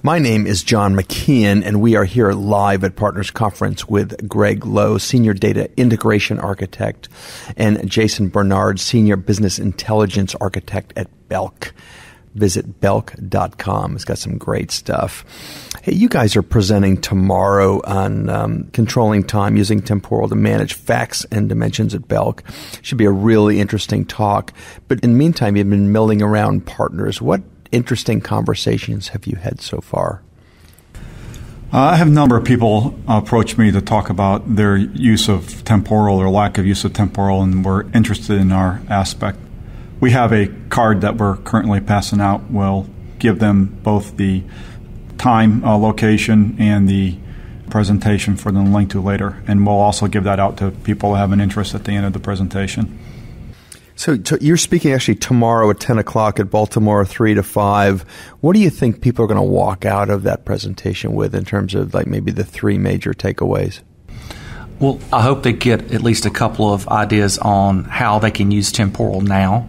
My name is John McKeon, and we are here live at Partners Conference with Greg Lowe, Senior Data Integration Architect, and Jason Bernard, Senior Business Intelligence Architect at Belk. Visit belk.com. It's got some great stuff. Hey, you guys are presenting tomorrow on controlling time using Temporal to manage facts and dimensions at Belk. Should be a really interesting talk. But in the meantime, you've been milling around partners. What interesting conversations have you had so far? I have a number of people approach me to talk about their use of Temporal or lack of use of Temporal, and we're interested in our aspect. We have a card that we're currently passing out. We'll give them both the time, location, and the presentation for them to link to later. And we'll also give that out to people who have an interest at the end of the presentation. So you're speaking actually tomorrow at 10 o'clock at Baltimore, 3 to 5. What do you think people are going to walk out of that presentation with in terms of like maybe the three major takeaways? Well, I hope they get at least a couple of ideas on how they can use Temporal now,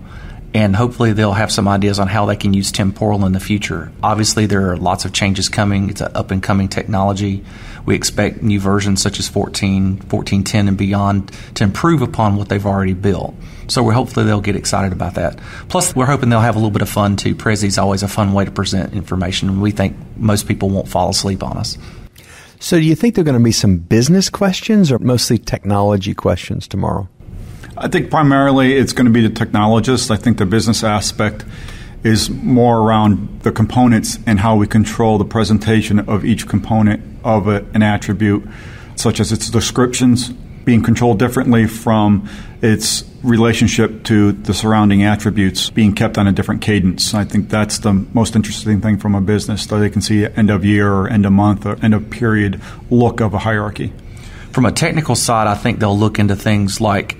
and hopefully they'll have some ideas on how they can use Temporal in the future. Obviously, there are lots of changes coming. It's an up-and-coming technology. We expect new versions such as 14, 14.10 and beyond to improve upon what they've already built. So hopefully they'll get excited about that. Plus, we're hoping they'll have a little bit of fun, too. Presi's always a fun way to present information, and we think most people won't fall asleep on us. So do you think there are going to be some business questions or mostly technology questions tomorrow? I think primarily it's going to be the technologists. I think the business aspect is more around the components and how we control the presentation of each component of an attribute, such as its descriptions being controlled differently from its relationship to the surrounding attributes being kept on a different cadence. I think that's the most interesting thing from a business, so they can see end of year or end of month or end of period look of a hierarchy. From a technical side, I think they'll look into things like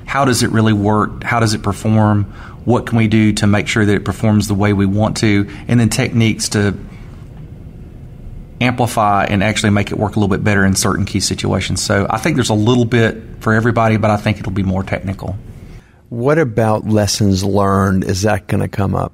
how does it really work? How does it perform? What can we do to make sure that it performs the way we want to? And then techniques to amplify and actually make it work a little bit better in certain key situations. So I think there's a little bit for everybody, but I think it'll be more technical. What about lessons learned? Is that going to come up?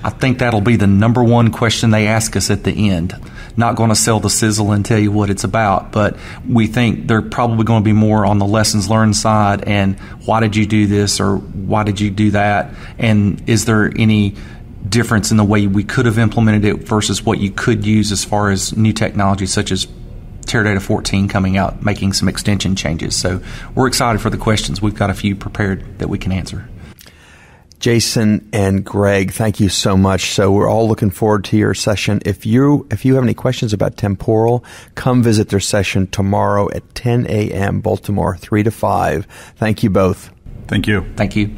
I think that'll be the number one question they ask us at the end. Not going to sell the sizzle and tell you what it's about, but we think they're probably going to be more on the lessons learned side and why did you do this or why did you do that, and is there any difference in the way we could have implemented it versus what you could use as far as new technology such as Teradata 14 coming out, making some extension changes. So we're excited for the questions. We've got a few prepared that we can answer. Jason and Greg, thank you so much. So we're all looking forward to your session. If you have any questions about Temporal, come visit their session tomorrow at 10 a.m. Baltimore, 3 to 5. Thank you both. Thank you. Thank you.